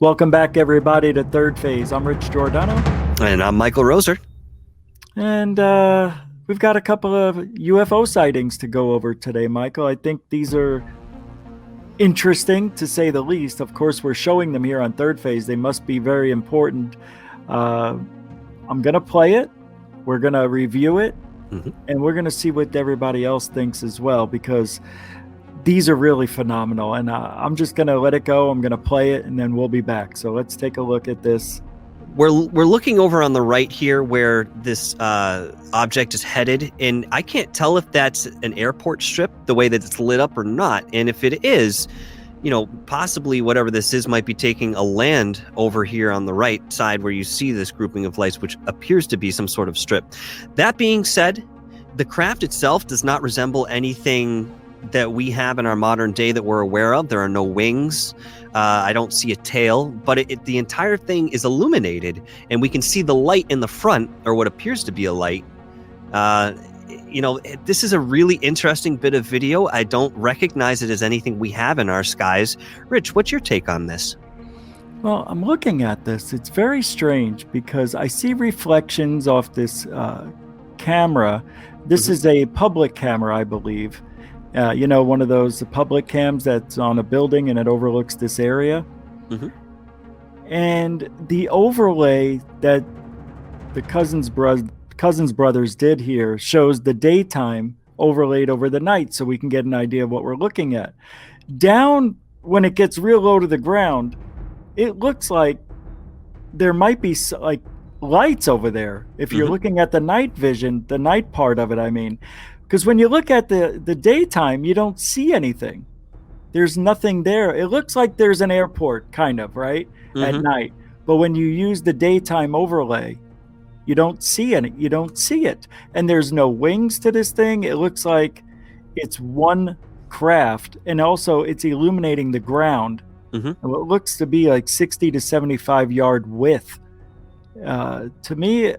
Welcome back, everybody, to Third Phase. I'm Rich Giordano. And I'm Michael Roser. And we've got a couple of UFO sightings to go over today, Michael. I think these are interesting, to say the least. Of course, we're showing them here on Third Phase. They must be very important. I'm going to play it. We're going to review it. And we're going to see what everybody else thinks as well, because these are really phenomenal. And I'm just going to let it go. I'm going to play it, and then we'll be back. So let's take a look at this. We're looking over on the right here where this object is headed, and I can't tell if that's an airport strip, the way that it's lit up, or not. And if it is, you know, possibly whatever this is might be taking a land over here on the right side where you see this grouping of lights, which appears to be some sort of strip. That being said, the craft itself does not resemble anything that we have in our modern day that we're aware of. There are no wings. I don't see a tail, but the entire thing is illuminated, and we can see the light in the front, or what appears to be a light. This is a really interesting bit of video. I don't recognize it as anything we have in our skies. Rich, what's your take on this? Well, I'm looking at this. It's very strange because I see reflections off this camera. This is a public camera, I believe. One of those public cams that's on a building and it overlooks this area. And the overlay that the Cousins brothers did here shows the daytime overlaid over the night, so we can get an idea of what we're looking at. Down, when it gets real low to the ground, it looks like there might be like lights over there. If you're looking at the night vision, the night part of it, I mean. Because when you look at the daytime, you don't see anything. There's nothing there. It looks like there's an airport, kind of, right? At night. But when you use the daytime overlay, you don't see any. You don't see it. And there's no wings to this thing. It looks like it's one craft. And also, it's illuminating the ground. And what looks to be like 60 to 75 yard width. To me,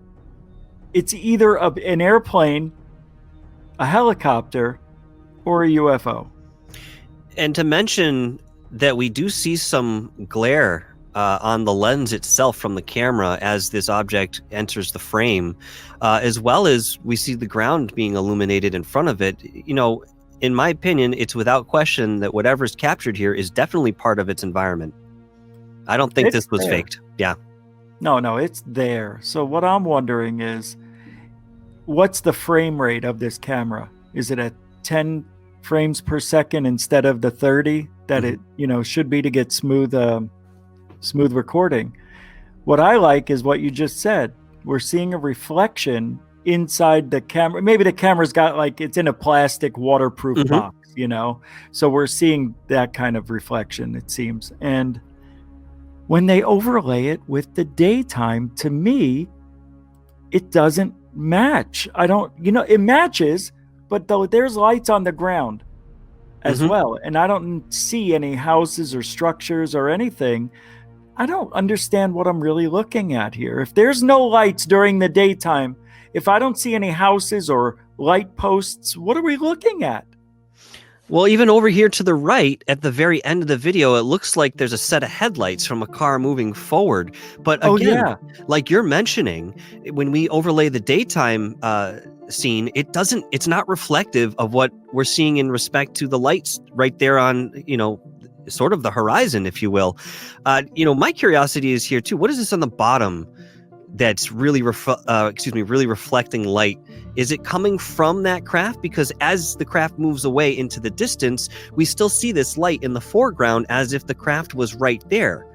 it's either an airplane, a helicopter, or a UFO. And to mention that we do see some glare on the lens itself from the camera as this object enters the frame, as well as we see the ground being illuminated in front of it. You know, in my opinion, it's without question that whatever's captured here is definitely part of its environment. I don't think this was faked. Yeah. No, it's there. So what I'm wondering is, what's the frame rate of this camera? Is it at 10 frames per second instead of the 30 that it should be to get smooth recording? What I like is what you just said. We're seeing a reflection inside the camera. Maybe the camera's got, like, it's in a plastic waterproof box, so we're seeing that kind of reflection, it seems. And when they overlay it with the daytime, to me, it doesn't match. It matches, but though there's lights on the ground as well, and I don't see any houses or structures or anything. I don't understand what I'm really looking at here. If there's no lights during the daytime, if I don't see any houses or light posts, what are we looking at? Well, even over here to the right, at the very end of the video, it looks like there's a set of headlights from a car moving forward. But again, like you're mentioning, when we overlay the daytime scene, it's not reflective of what we're seeing in respect to the lights right there on, sort of the horizon, if you will. My curiosity is here too. What is this on the bottom that's really reflecting light? Is it coming from that craft? Because as the craft moves away into the distance, we still see this light in the foreground as if the craft was right there.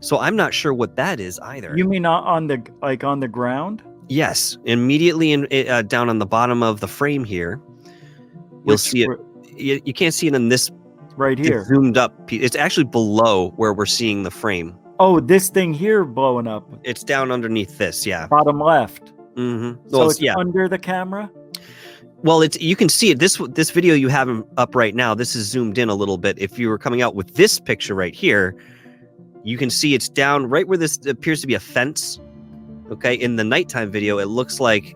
So I'm not sure what that is either. You mean on the ground? Yes, immediately down on the bottom of the frame here. You'll see it. You can't see it in this right here. Zoomed up. It's actually below where we're seeing the frame. Oh, this thing here blowing up. It's down underneath this, yeah. Bottom left. Well, so it's under the camera? Well, you can see it. This video you have up right now, this is zoomed in a little bit. If you were coming out with this picture right here, you can see it's down right where this appears to be a fence. Okay, in the nighttime video, it looks like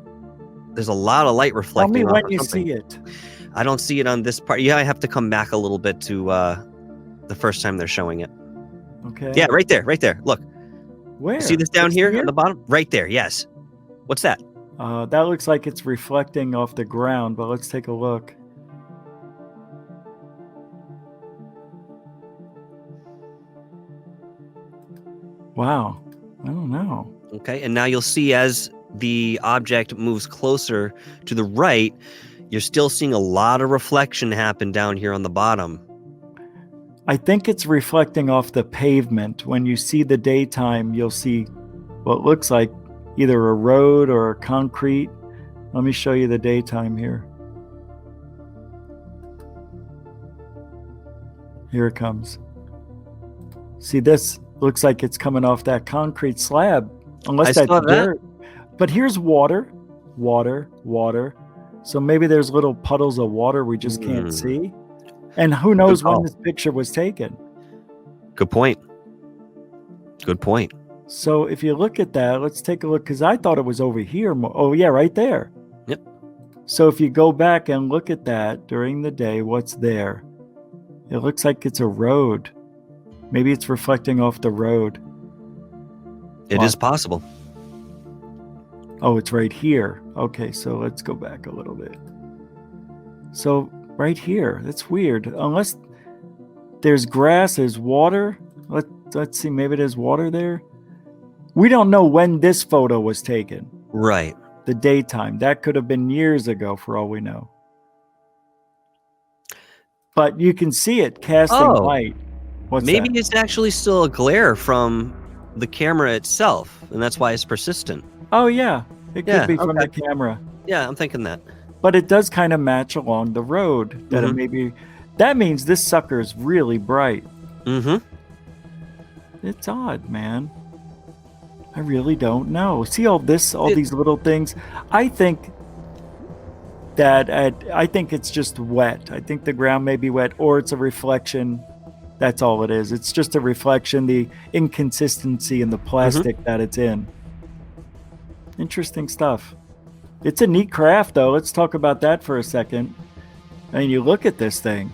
there's a lot of light reflecting. Tell me when you see it. I don't see it on this part. Yeah, I have to come back a little bit to the first time they're showing it. Okay. Yeah, right there, right there. Look. Where? You see this down It's here on the bottom? Right there, yes. What's that? That looks like it's reflecting off the ground, but let's take a look. Wow. I don't know. Okay, and now you'll see as the object moves closer to the right, you're still seeing a lot of reflection happen down here on the bottom. I think it's reflecting off the pavement. When you see the daytime, you'll see what looks like either a road or a concrete. Let me show you the daytime here. Here it comes. See, this looks like it's coming off that concrete slab. Unless that's dirt. But here's water, water, water. So maybe there's little puddles of water we just can't see. And who knows when this picture was taken? Good point. Good point. So if you look at that, let's take a look, because I thought it was over here. Oh, yeah, right there. Yep. So if you go back and look at that during the day, what's there? It looks like it's a road. Maybe it's reflecting off the road. It is possible. Oh, it's right here. Okay, so let's go back a little bit. So right here, that's weird. Unless there's grass, there's water. Let's see, maybe there's water there. We don't know when this photo was taken. Right. The daytime. That could have been years ago for all we know. But you can see it casting light. Maybe it's actually still a glare from the camera itself, and that's why it's persistent. Oh, yeah. It could be from the camera. Yeah, I'm thinking that. But it does kind of match along the road. That it may be. That means this sucker is really bright. Mm-hmm. It's odd, man. I really don't know. See all these little things? I think that I think it's just wet. I think the ground may be wet, or it's a reflection. That's all it is. It's just a reflection, the inconsistency in the plastic that it's in. Interesting stuff. It's a neat craft, though. Let's talk about that for a second. I mean, you look at this thing.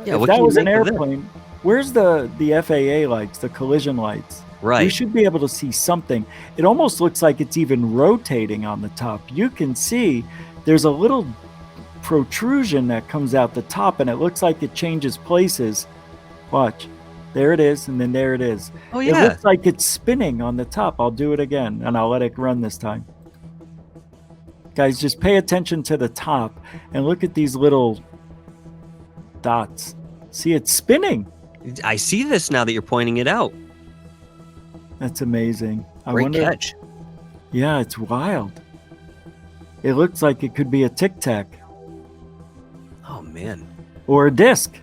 Yeah, if that was an airplane, where's the FAA lights, the collision lights? Right. You should be able to see something. It almost looks like it's even rotating on the top. You can see there's a little protrusion that comes out the top, and it looks like it changes places. Watch. There it is, and then there it is. Oh, yeah. It looks like it's spinning on the top. I'll do it again, and I'll let it run this time. Guys, just pay attention to the top and look at these little dots. See, it's spinning. I see this now that you're pointing it out. That's amazing. Great catch. Yeah, it's wild. It looks like it could be a Tic Tac. Oh, man. Or a disc.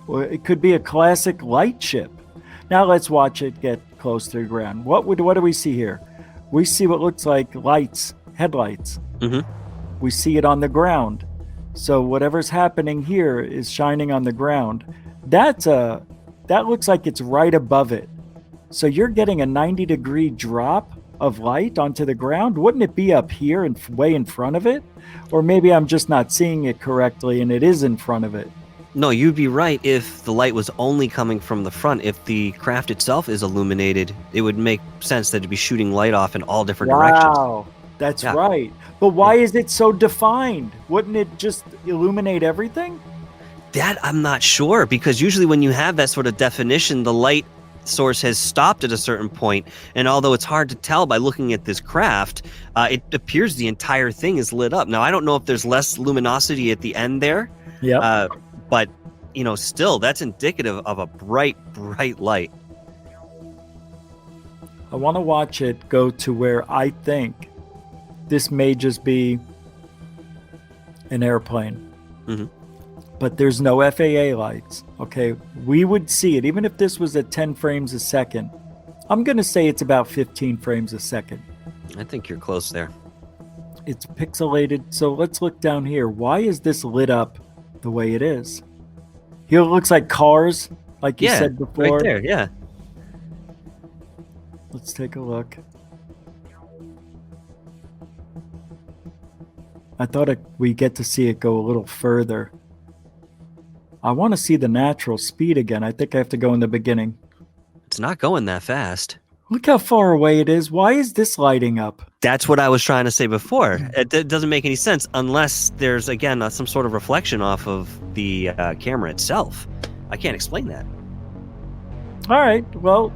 Or it could be a classic light ship. Now let's watch it get close to the ground. What do we see here? We see what looks like lights, headlights. Mm-hmm. We see it on the ground. So whatever's happening here is shining on the ground. That looks like it's right above it. So you're getting a 90-degree drop of light onto the ground. Wouldn't it be up here and way in front of it? Or maybe I'm just not seeing it correctly and it is in front of it. No, you'd be right if the light was only coming from the front. If the craft itself is illuminated, it would make sense that it'd be shooting light off in all different directions. Wow, that's right. But why is it so defined? Wouldn't it just illuminate everything? That I'm not sure, because usually when you have that sort of definition, the light source has stopped at a certain point, and although it's hard to tell by looking at this craft, it appears the entire thing is lit up. Now, I don't know if there's less luminosity at the end there, but still, that's indicative of a bright light. I want to watch it go to where I think this may just be an airplane. Mm-hmm. But there's no FAA lights. Okay, we would see it even if this was at 10 frames a second. I'm going to say it's about 15 frames a second. I think you're close there. It's pixelated. So let's look down here. Why is this lit up the way it is? Here it looks like cars, like you said before. Right there, yeah. Let's take a look. I thought we get to see it go a little further. I want to see the natural speed again. I think I have to go in the beginning. It's not going that fast. Look how far away it is. Why is this lighting up? That's what I was trying to say before. It doesn't make any sense unless there's, again, some sort of reflection off of the camera itself. I can't explain that. All right. Well,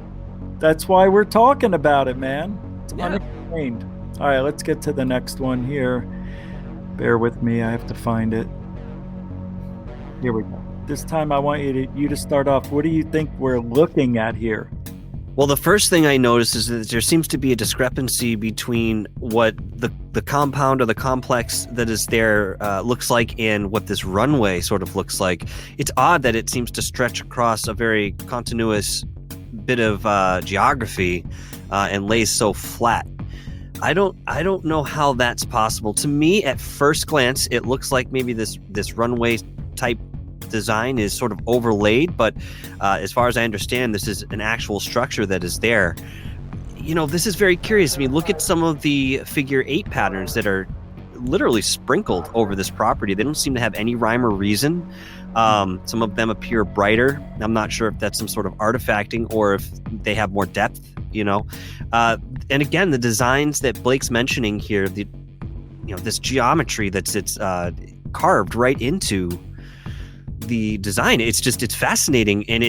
that's why we're talking about it, man. It's Yeah. unexplained. All right, let's get to the next one here. Bear with me. I have to find it. Here we go. This time I want you to start off. What do you think we're looking at here? Well, the first thing I noticed is that there seems to be a discrepancy between what the compound or the complex that is there looks like and what this runway sort of looks like. It's odd that it seems to stretch across a very continuous bit of geography and lays so flat. I don't know how that's possible. To me, at first glance, it looks like maybe this runway type design is sort of overlaid, but as far as I understand, this is an actual structure that is there. This is very curious. I mean, look at some of the figure 8 patterns that are literally sprinkled over this property. They don't seem to have any rhyme or reason. Some of them appear brighter. I'm not sure if that's some sort of artifacting or if they have more depth, and again, the designs that Blake's mentioning here, this geometry it's carved right into the design. It's fascinating, and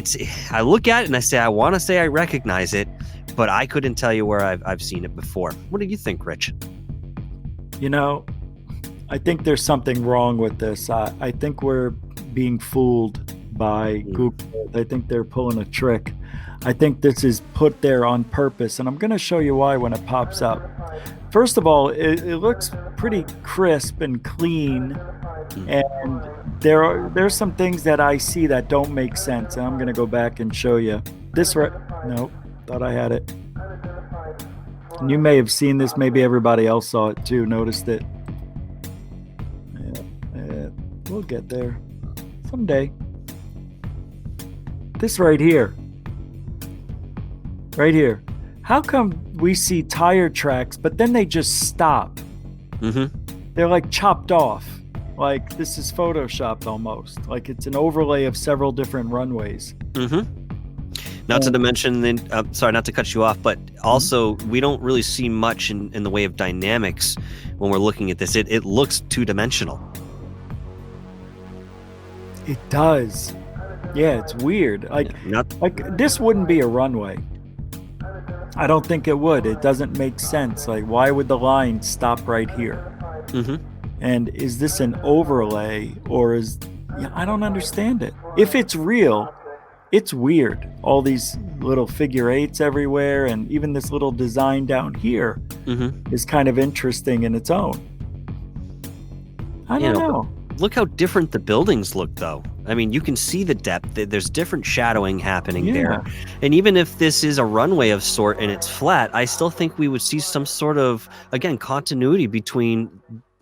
I look at it and I say, I want to say I recognize it, but I couldn't tell you where I've seen it before. What do you think, Rich? I think there's something wrong with this. I think we're being fooled by Google Earth. I think they're pulling a trick. I think this is put there on purpose, and I'm going to show you why when it pops up. First of all, it looks pretty crisp and clean, and there's some things that I see that don't make sense, and I'm going to go back and show you. Nope, thought I had it. And you may have seen this. Maybe everybody else saw it too, noticed it. Yeah, we'll get there someday. This right here. How come we see tire tracks, but then they just stop? They're like chopped off. Like this is photoshopped almost. Like it's an overlay of several different runways. Not to mention, sorry, not to cut you off, but also we don't really see much in the way of dynamics when we're looking at this. It looks two-dimensional. It does. Yeah, it's weird. Like this wouldn't be a runway. I don't think it would. It doesn't make sense. Like, why would the line stop right here? And is this an overlay, or I don't understand it. If it's real, it's weird. All these little figure 8s everywhere, and even this little design down here is kind of interesting in its own. I don't know. Look how different the buildings look, though. I mean, you can see the depth. There's different shadowing happening there. And even if this is a runway of sort and it's flat, I still think we would see some sort of, again, continuity between,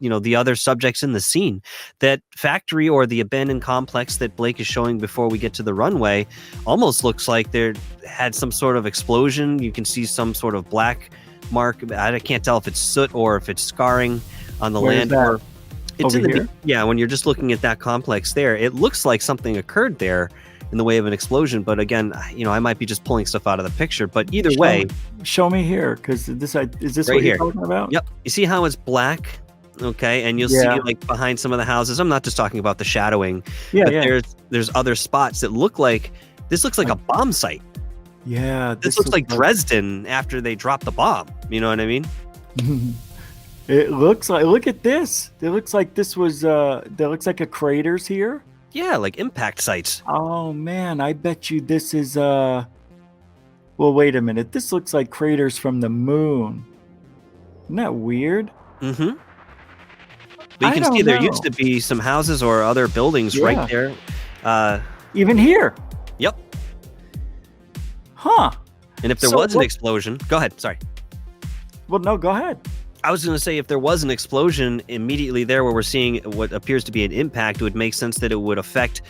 the other subjects in the scene. That factory or the abandoned complex that Blake is showing before we get to the runway almost looks like there had some sort of explosion. You can see some sort of black mark. I can't tell if it's soot or if it's scarring on the land. Or it's over here? Yeah, when you're just looking at that complex there, it looks like something occurred there in the way of an explosion. But again, I might be just pulling stuff out of the picture. But either way, show me here, because is this right what here. you're talking about? Yep. You see how it's black? Okay, and you'll see like behind some of the houses. I'm not just talking about the shadowing. There's other spots that look like this looks like a bomb site. Yeah, this looks like Dresden after they dropped the bomb. You know what I mean? It looks like, look at this. It looks like this was there looks like a craters here. Yeah, like impact sites. Oh man, I bet you this is well, wait a minute. This looks like craters from the moon. Isn't that weird? But you can see there used to be some houses or other buildings right there. Even here. Yep. Huh. And if there was an explosion, go ahead. Sorry. Well, no, go ahead. I was going to say, if there was an explosion immediately there where we're seeing what appears to be an impact, it would make sense that it would affect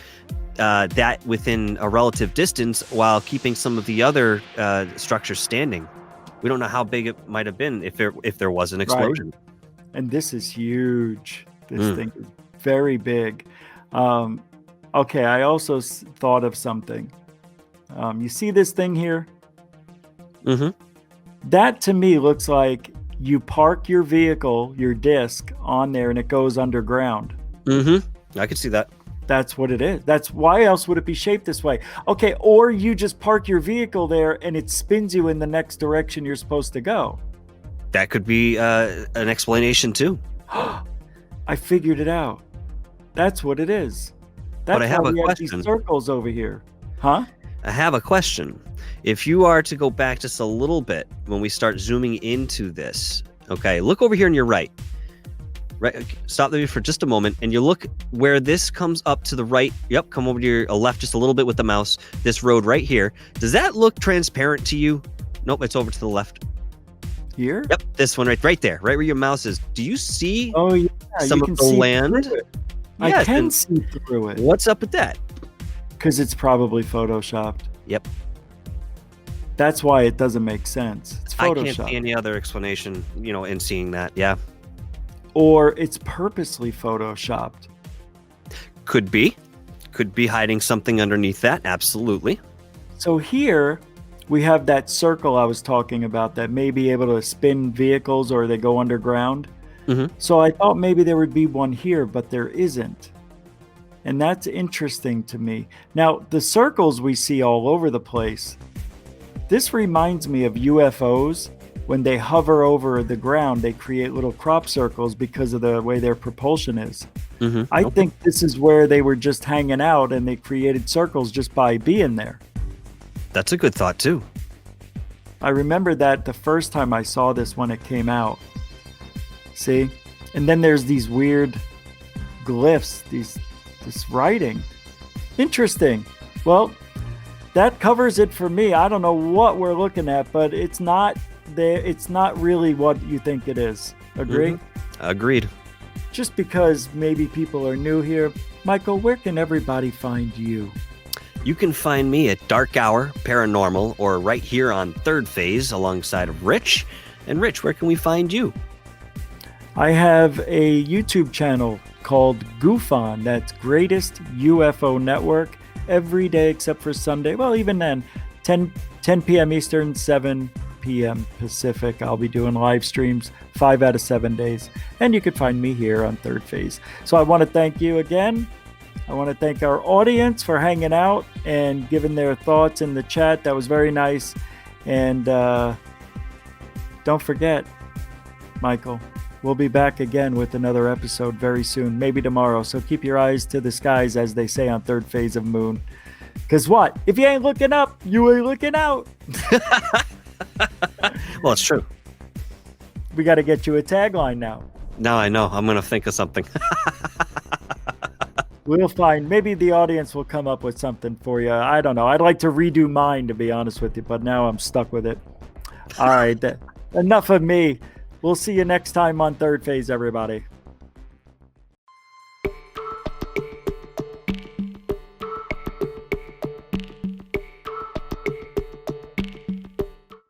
that within a relative distance while keeping some of the other structures standing. We don't know how big it might have been if there was an explosion. Right. And this is huge. This thing is very big. I Okay, I also thought of something. You see this thing here? Mm-hmm. That to me looks like you park your vehicle, your disc, on there and it goes underground. Mm-hmm. I could see that. That's what it is. That's why else would it be shaped this way? Okay, or you just park your vehicle there and it spins you in the next direction you're supposed to go. That could be an explanation too. I figured it out. That's what it is. That's But I have why a we have question. these circles over here. Huh? I have a question. If you are to go back just a little bit when we start zooming into this, okay, look over here on your right. Right, stop there for just a moment, and you look where this comes up to the right. Yep, come over to your left just a little bit with the mouse. This road right here. Does that look transparent to you? Nope, it's over to the left. Here? Yep, this one right there, right where your mouse is. Do you see Yeah, some of the land? I Yes, can and see through it. what's up with that? Because it's probably photoshopped. Yep. That's why it doesn't make sense. It's I photoshopped. can't see any other explanation, in seeing that. Yeah. Or it's purposely photoshopped. Could be. Could be hiding something underneath that. Absolutely. So here we have that circle I was talking about that may be able to spin vehicles or they go underground. Mm-hmm. So I thought maybe there would be one here, but there isn't. And that's interesting to me. Now, the circles we see all over the place, this reminds me of UFOs. When they hover over the ground, they create little crop circles because of the way their propulsion is. Mm-hmm. I think this is where they were just hanging out and they created circles just by being there. That's a good thought too. I remember that the first time I saw this when it came out. See? And then there's these weird glyphs, this writing. Interesting. Well, that covers it for me. I don't know what we're looking at, but it's not there. It's not really what you think it is. Agree? Mm-hmm. Agreed. Just because maybe people are new here. Michael, where can everybody find you? You can find me at Dark Hour Paranormal or right here on Third Phase alongside of Rich. And Rich, where can we find you? I have a YouTube channel called Goof On. That's Greatest UFO Network. Every day except for Sunday. Well, even then, 10 p.m. Eastern, 7 p.m. Pacific. I'll be doing live streams 5 out of 7 days. And you can find me here on Third Phase. So I want to thank you again. I want to thank our audience for hanging out and giving their thoughts in the chat. That was very nice. And don't forget, Michael, we'll be back again with another episode very soon, maybe tomorrow. So keep your eyes to the skies, as they say on Third Phase of Moon. Because what? If you ain't looking up, you ain't looking out. Well, it's true. We got to get you a tagline now. Now I know. I'm going to think of something. We'll find. Maybe the audience will come up with something for you. I don't know. I'd like to redo mine, to be honest with you, but now I'm stuck with it. All right. Enough of me. We'll see you next time on Third Phase, everybody.